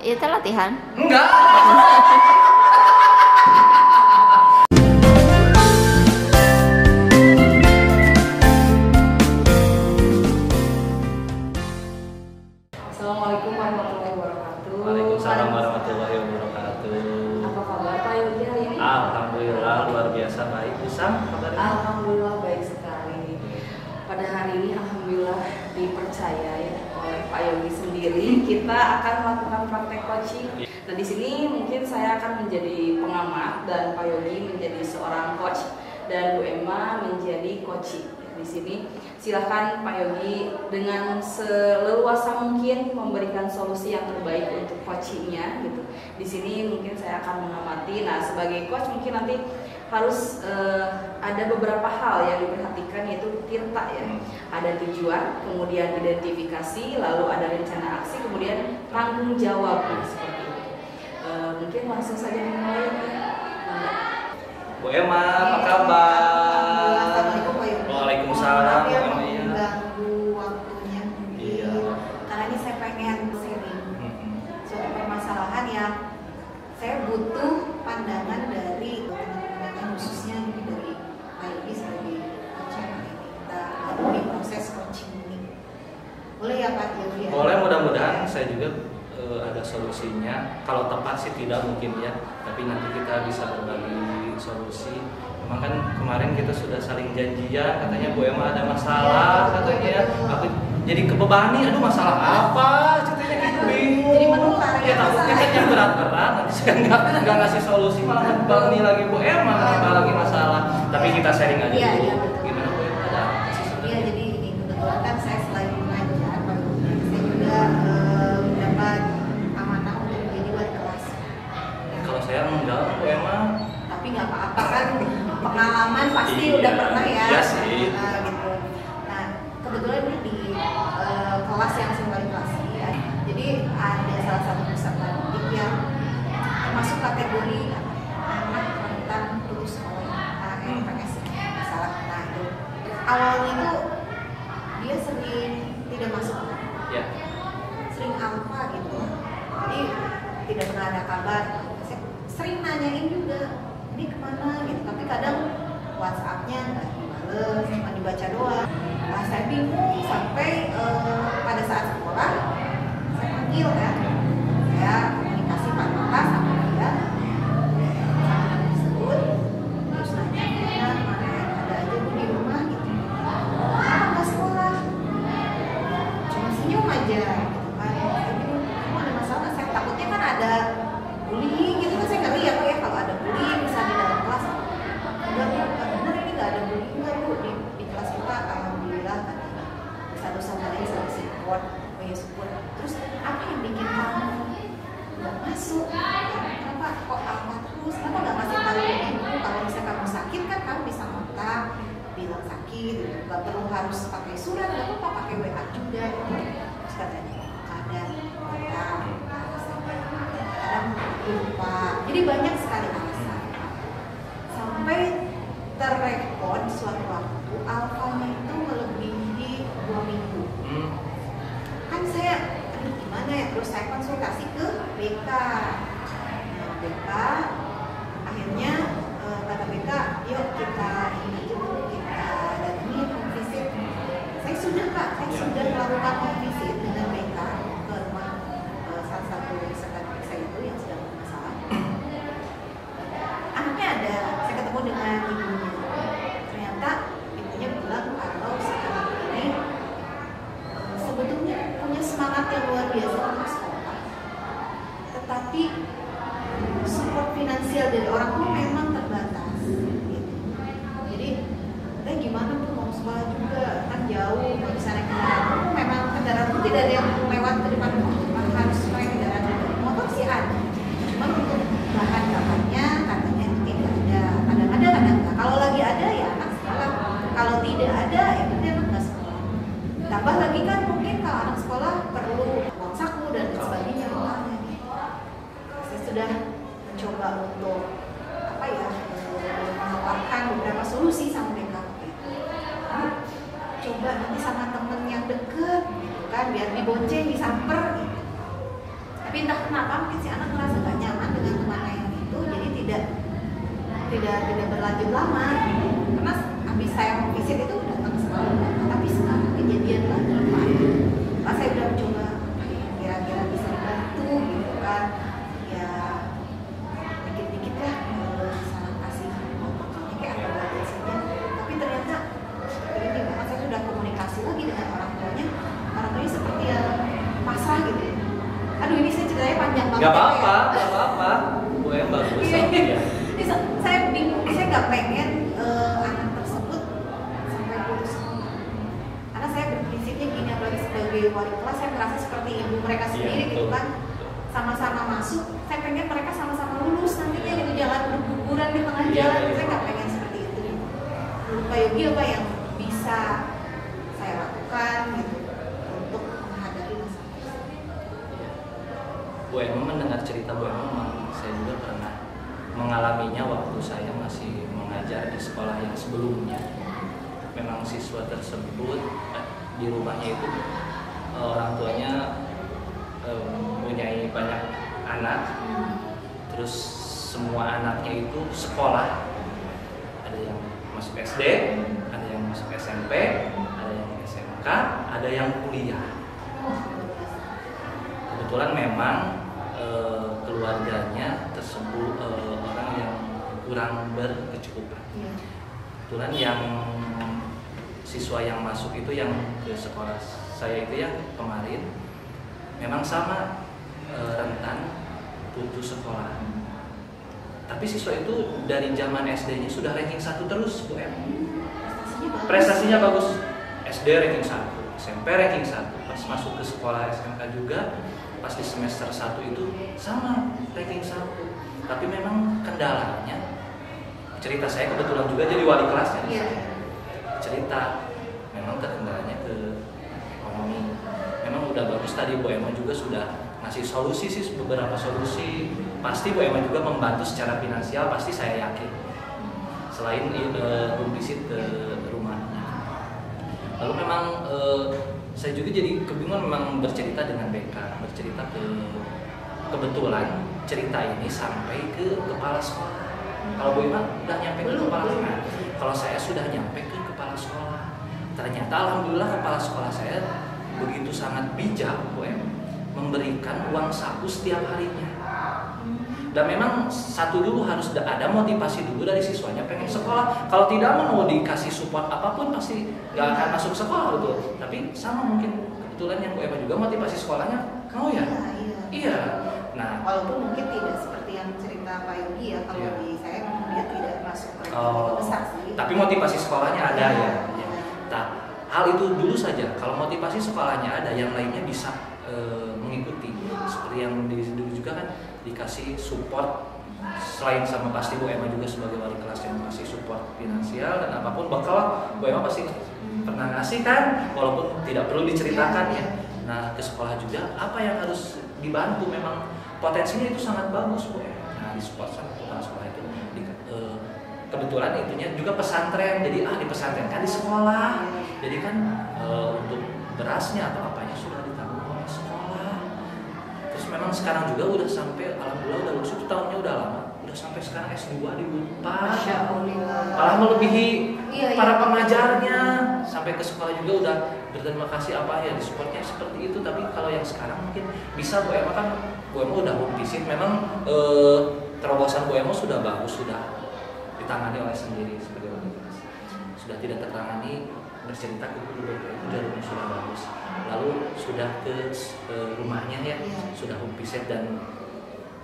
Itu latihan? Enggak. Assalamualaikum warahmatullahi wabarakatuh. Waalaikumsalam warahmatullahi wabarakatuh. Apa kabar Pak Yogi hari ini? Alhamdulillah luar biasa baik. Usam kabarnya? Alhamdulillah baik sekali. Pada hari ini alhamdulillah dipercaya ya oleh Pak Yogi sendiri kita akan melakukan praktek coaching. Nah di sini mungkin saya akan menjadi pengamat dan Pak Yogi menjadi seorang coach dan Bu Emma menjadi coaching. Di sini silakan Pak Yogi dengan seleluasa mungkin memberikan solusi yang terbaik untuk coachingnya gitu. Di sini mungkin saya akan mengamati. Nah sebagai coach mungkin nanti harus ada beberapa hal yang diperhatikan, yaitu tirta ya. Ada tujuan, kemudian identifikasi, lalu ada rencana aksi, kemudian tanggung jawab. Nah, seperti itu. Mungkin langsung saja dimulai ya. Bu Emma, apa kabar? Assalamualaikum Pak Yogi. Waalaikumsalam. Maaf ya Bu Emma, ya. mengganggu waktunya. Iya. Karena ini saya pengen sharing suatu permasalahan yang saya butuh pandangan dari teman-teman khususnya dari Pak Yogi sebagai coach yang kita lalui proses coaching ini. Boleh ya Pak Yogi? Boleh, mudah-mudahan saya juga ada solusinya. Kalau tepat sih tidak mungkin ya, tapi nanti kita bisa berbagi solusi. Memang kan kemarin kita sudah saling janjian, katanya Bu Emma ada masalah, katanya aku jadi kebebani, aduh masalah apa, ceritanya gitu bingung. Jadi menular ya, takutnya kan yang berat-berat, nanti saya nggak ngasih solusi malah ngebebani lagi Bu Emma, kenapa lagi masalah. Tapi kita sharing aja Iya, dulu. iya, betul. Gimana Bu Emma, ada apa sih Iya, sebenarnya? jadi ini kebetulan kan saya selain mengajar, Pak Yogi, saya juga mendapat amanah untuk menjadi wali kelas. Kalau saya enggak Bu Emma. Tapi nggak apa-apa kan, pengalaman pasti Iya. udah pernah ya. Iya sih. Gitu. Nah kebetulan ini di kelas yang saya wali kelas ya. Jadi ada salah satu peserta didik yang masuk kategori anak rentan putus sekolah ANPS salah. Nah itu awalnya itu dia sering tidak masuk, Ya. sering alfa gitu. Jadi tidak pernah ada kabar. Saya sering nanyain juga, ini kemana gitu, tapi kadang WhatsApp-nya nggak dibales, cuma dibaca doang. Nah, saya bingung sampai pada saat sekolah saya panggil ya, saya komunikasi patah sama dia sama tersebut, terus nanya mana ada aja Bu di rumah gitu, nggak sekolah, cuma senyum aja gitu kan. Saya bingung, kamu ada masalah? Saya takutnya kan ada bullying gitu kan, saya nggak lihat ya kalau ada bullying bisa di dalam kelas. Enggak Bu, benar ini nggak ada bullying enggak Bu di kelas kita, alhamdulillah kan satu sama lain saling support, support. Terus apa yang bikin kamu nggak masuk? Kenapa kok alma terus? Kenapa nggak ngasih tahu ibu kalau misalnya kamu sakit kan kamu bisa kontak bilang sakit, nggak perlu harus pakai surat, nggak apa-apa pakai WA juga. Terus katanya ada kadang lupa, jadi banyak sekali alasan sampai terrekod suatu waktu alfanya itu melebihi 2 minggu. Kan saya aduh gimana ya, terus saya konsultasi ke BK. Nah, BK akhirnya kata BK yuk kita ini aja dulu, kita datangi home visit. Saya sudah Pak, saya sudah melakukan home visit dengan BK ke rumah salah satu sekretaris saya itu yang sedang bermasalah. Anaknya ada, saya ketemu dengan ibunya. Ternyata ibunya bilang kalau sekarang ini sebetulnya punya semangat yang luar biasa untuk sekolah, tetapi support finansial dari orang tua memang terbatas. Gitu. Jadi, gimana tuh mau sekolah juga kan jauh, nggak bisa naik kendaraan. Memang kendaraan itu tidak ada yang lewat ke depan rumah, harus naik kendaraan pribadi. Motor sih ada, cuma untuk bahan bakarnya katanya tidak ada. Kadang-kadang kadang-kadang. Kalau lagi ada ya anak sekolah, kalau tidak ada ya berarti anak nggak sekolah. Tambah lagi kan mungkin kalau anak sekolah perlu uang saku dan sebagainya makanya. Saya sudah mencoba untuk apa ya, menawarkan beberapa solusi sama mereka. Coba nanti sama temen yang deket gitu kan, biar dibonceng, disamper gitu. Tapi tapi entah kenapa mungkin si anak merasa gak nyaman dengan temannya yang itu, jadi tidak berlanjut lama. Karena habis saya mau visit itu datang selalu, tapi sekarang kejadian lagi Pak, saya udah coba kira-kira bisa bantu gitu kan, ya dikit-dikit lah salah kasih pokoknya kayak apa budget saja, tapi ternyata seperti ini Pak, saya sudah komunikasi lagi dengan orang tuanya seperti yang pasrah gitu. Aduh, ini saya ceritanya panjang banget. Gak apa-apa, Bu yang bagus. Iya. Saya bingung, saya nggak pengen anak tersebut sampai putus sekolah. Karena saya berprinsipnya gini, apalagi sebagai wali kelas, saya merasa seperti ibu mereka sendiri gitu kan. Sama-sama masuk, saya pengen mereka sama-sama lulus nantinya gitu, jalan berguguran di tengah jalan. Saya nggak pengen seperti itu. Menurut Pak Yogi apa yang bisa saya lakukan gitu untuk menghadapi masalah tersebut? Bu Emma mendengar cerita Bu Emma, saya juga pernah mengalaminya waktu saya masih mengajar di sekolah yang sebelumnya. Memang siswa tersebut di rumahnya itu orang tuanya mempunyai banyak anak, terus semua anaknya itu sekolah, ada yang masuk SD, ada yang masuk SMP, ada yang SMK, ada yang kuliah. Kebetulan memang keluarganya tersebut orang yang kurang berkecukupan. Kebetulan yang siswa yang masuk itu yang ke sekolah saya itu yang kemarin memang sama rentan putus sekolah. Tapi siswa itu dari zaman SD-nya sudah ranking 1 terus, Bu Em. Prestasinya bagus. SD ranking 1, SMP ranking 1. Pas masuk ke sekolah SMK juga, pas di semester 1 itu sama ranking 1. Tapi memang kendalanya, cerita saya kebetulan juga jadi wali kelasnya. Cerita memang terkendalanya ke ekonomi. Memang udah bagus tadi Bu Emma juga sudah ngasih solusi sih, beberapa solusi. Pasti Bu Emma juga membantu secara finansial, pasti saya yakin. Selain visit ke rumahnya. Lalu memang saya juga jadi kebingungan memang bercerita dengan BK, bercerita kebetulan cerita ini sampai ke kepala sekolah. Kalau Bu Emma udah nyampe ke kepala sekolah, kalau saya sudah nyampe ke kepala sekolah. Ternyata alhamdulillah kepala sekolah saya begitu sangat bijak, Bu Emma, memberikan uang saku setiap harinya. Dan memang satu dulu harus ada motivasi dulu dari siswanya pengen sekolah. Kalau tidak mau dikasih support apapun pasti nggak akan masuk sekolah betul. Tapi sama mungkin kebetulan yang Bu Emma juga motivasi sekolahnya mau ya. Iya. Nah, walaupun mungkin tidak seperti yang cerita Pak Yogi ya, kalau di saya memang dia tidak masuk ke besar sih. Tapi motivasi sekolahnya ada ya. Nah, hal itu dulu saja. Kalau motivasi sekolahnya ada, yang lainnya bisa mengikuti. Seperti yang dulu juga kan dikasih support, selain sama pasti Bu Emma juga sebagai wali kelas yang kasih support finansial dan apapun bakal Bu Emma pasti pernah ngasih kan, walaupun tidak perlu diceritakan ya. Nah, ke sekolah juga apa yang harus dibantu, memang potensinya itu sangat bagus Bu Emma. Nah, di support sama kepala sekolah itu kebetulan itunya juga pesantren, jadi di pesantren kan di sekolah, jadi kan untuk berasnya atau apanya sudah ditanggung oleh sekolah. Terus memang sekarang juga udah sampai, alhamdulillah udah lulus, itu tahunnya udah lama, udah sampai sekarang S2 di Unpad, malah melebihi para pengajarnya. Sampai ke sekolah juga udah berterima kasih apa ya, di supportnya seperti itu. Tapi kalau yang sekarang mungkin bisa Bu Emma kan, Bu Emma udah home visit, memang terobosan Bu Emma sudah bagus, sudah ditangani oleh sendiri sebagai wali kelas, sudah tidak tertangani bercerita ke guru itu jalurnya sudah bagus. Lalu sudah ke rumahnya ya, sudah home visit dan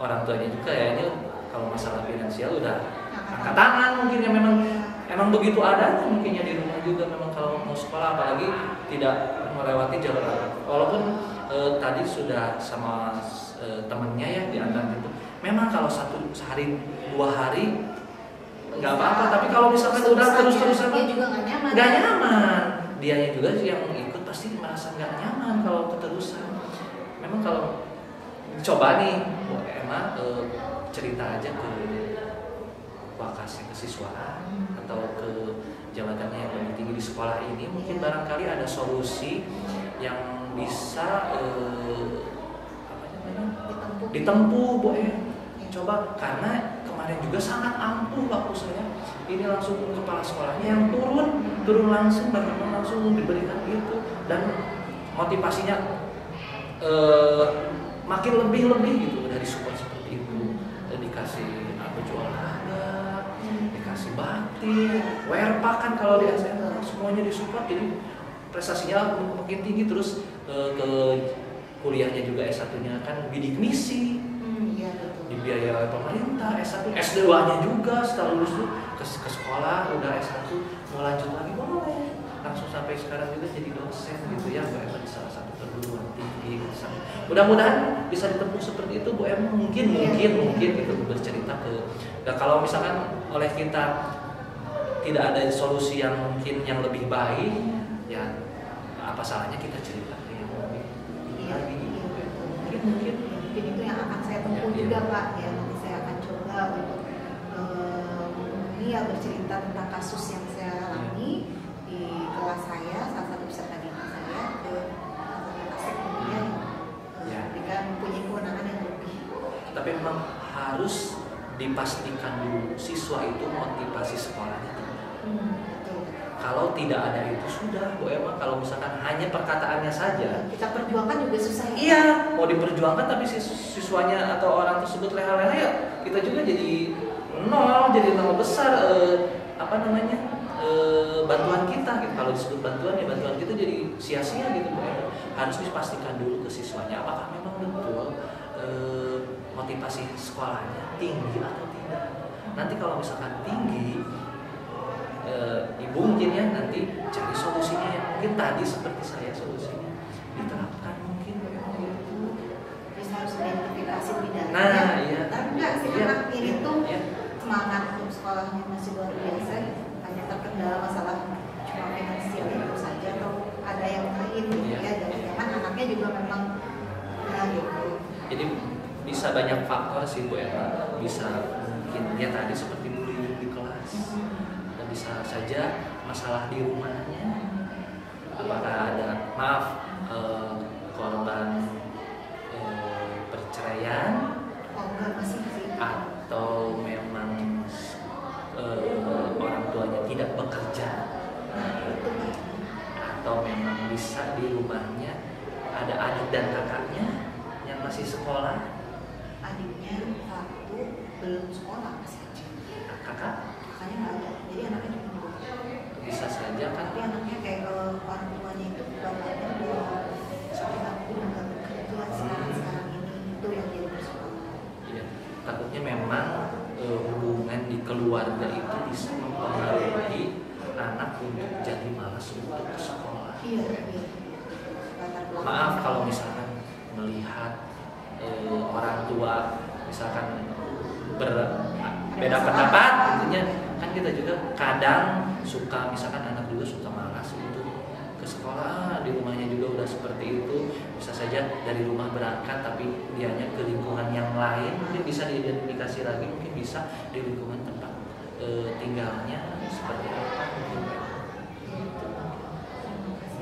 orang tuanya juga ya, ini kalau masalah finansial udah angkat tangan mungkin ya, memang begitu adanya mungkinnya di rumah juga. Memang kalau mau sekolah apalagi tidak melewati jalur alat. Walaupun tadi sudah sama temennya ya diantar itu, memang kalau sehari 2 hari nggak apa-apa, tapi kalau misalkan udah terus-terusan dia juga nggak nyaman. Dianya juga yang ikut pasti merasa nggak nyaman kalau keterusan. Memang kalau coba nih Bu Emma cerita aja ke Wakasnya kesiswaan atau ke jabatannya yang lebih tinggi di sekolah ini, mungkin barangkali ada solusi yang bisa ditempuh Bu coba, karena kemarin juga sangat ampuh waktu saya ini langsung kepala sekolahnya yang turun langsung dan memang langsung diberikan itu, dan motivasinya makin lebih gitu dari support seperti itu, dan dikasih baju olahraga, dikasih batik, werpak kan kalau di SMA semuanya disupport, jadi prestasinya makin tinggi. Terus ke kuliahnya juga S1-nya kan bidik misi, dibiayai oleh pemerintah, S1, S2-nya juga setelah lulus tuh ke sekolah, udah S1 mau lanjut lagi boleh, langsung sampai sekarang juga jadi dosen gitu ya Bu Emma di salah satu perguruan tinggi. Mudah-mudahan bisa ditempuh seperti itu Bu Emma, mungkin gitu bercerita ke. Nah, kalau misalkan oleh kita tidak ada solusi yang mungkin yang lebih baik, ya apa salahnya kita cerita yang lebih lagi. Mungkin itu yang akan saya tempuh juga Pak ya, nanti saya akan coba untuk bercerita tentang kasus yang saya alami di kelas saya, salah satu peserta didik saya ke Asik kemudian mereka mempunyai kewenangan yang lebih. Tapi memang harus dipastikan dulu siswa itu motivasi sekolahnya. Kalau tidak ada itu sudah Bu Emma, kalau misalkan hanya perkataannya saja kita perjuangkan juga susah ya. Iya, mau diperjuangkan tapi siswanya atau orang tersebut leha-leha ya kita juga jadi nol besar bantuan kita gitu. Kalau disebut bantuan ya bantuan kita jadi sia-sia gitu Bu Emma. Harus dipastikan dulu ke siswanya apakah memang betul motivasi sekolahnya tinggi atau tidak. Nanti kalau misalkan tinggi, ibu mungkin ya nanti cari solusinya yang mungkin tadi seperti saya solusinya diterapkan mungkin gitu. Bisa harus identifikasi bidangnya. Nah, iya. Tapi enggak sih anak ini tuh semangat untuk sekolahnya masih luar biasa, hanya terkendala masalah cuma finansial itu saja atau ada yang lain gitu ya. Jangan-jangan anaknya juga memang gitu. Jadi bisa banyak faktor sih Bu Emma, bisa mungkin dia tadi seperti bullying di kelas. Bisa saja masalah di rumahnya, apakah ada korban perceraian, atau memang orang tuanya tidak bekerja, atau memang bisa di rumahnya ada adik dan kakaknya yang masih sekolah. Adiknya satu belum sekolah masih kakaknya nggak ada, jadi anaknya cuma bisa saja kan. Tapi anaknya kayak kalau orang tuanya itu bapaknya udah nggak bekerja sekarang ini, itu yang jadi persoalan. Iya, takutnya memang hubungan di keluarga itu bisa mempengaruhi anak untuk jadi malas untuk ke sekolah. Iya. Maaf kalau misalkan melihat orang tua misalkan beda pendapat, intinya kan kita juga kadang suka misalkan anak juga suka malas untuk ke sekolah, di rumahnya juga udah seperti itu, bisa saja dari rumah berangkat tapi dianya ke lingkungan yang lain, mungkin bisa diidentifikasi lagi, mungkin bisa di lingkungan tempat tinggalnya seperti apa mungkin.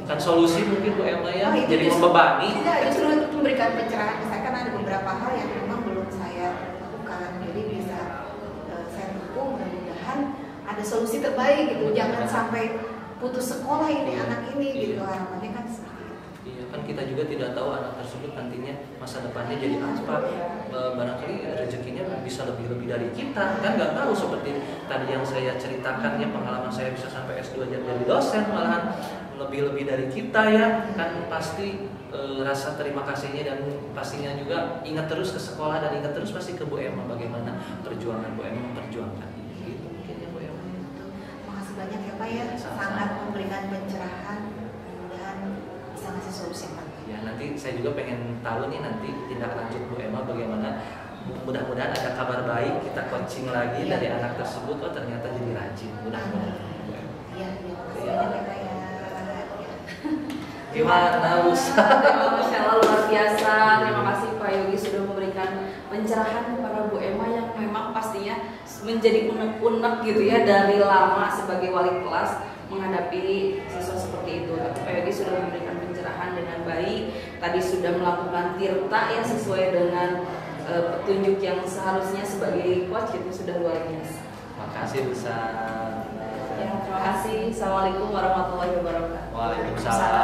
Bukan solusi mungkin Bu Emma ya, jadi membebani. Tidak, justru untuk memberikan pencerahan. Misalkan ada beberapa hal yang memang belum saya lakukan, jadi bisa saya tempuh, mudah-mudahan ada solusi terbaik gitu. Jangan sampai putus sekolah ini anak ini gitu, harapannya kan seperti itu. Iya, kan kita juga tidak tahu anak tersebut nantinya masa depannya jadi apa. Barangkali rezekinya bisa lebih dari kita, kan nggak tahu. Seperti tadi yang saya ceritakan ya, pengalaman saya bisa sampai S2 jadi dosen, malahan lebih dari kita ya, kan pasti rasa terima kasihnya dan pastinya juga ingat terus ke sekolah dan ingat terus pasti ke Bu Emma bagaimana perjuangan Bu Emma memperjuangkan ini gitu mungkin ya Bu Emma. Makasih banyak ya Pak ya, sangat memberikan pencerahan, mudah-mudahan bisa ngasih solusi Pak. Ya nanti saya juga pengen tahu nih nanti tindak lanjut Bu Emma bagaimana. Mudah-mudahan ada kabar baik, kita coaching lagi dari anak tersebut, oh ternyata jadi rajin. Mudah-mudahan. Iya, makasih banyak ya Pak ya. Gimana Ustaz? Masya Allah luar biasa. Terima kasih Pak Yogi sudah memberikan pencerahan kepada Bu Emma yang memang pastinya menjadi unek-unek gitu ya dari lama sebagai wali kelas menghadapi siswa seperti itu. Tapi Pak Yogi sudah memberikan pencerahan dengan baik. Tadi sudah melakukan tirta ya sesuai dengan petunjuk yang seharusnya sebagai coach itu sudah luar biasa. Makasih Ustaz. Ya, terima kasih. Assalamualaikum warahmatullahi wabarakatuh. Waalaikumsalam.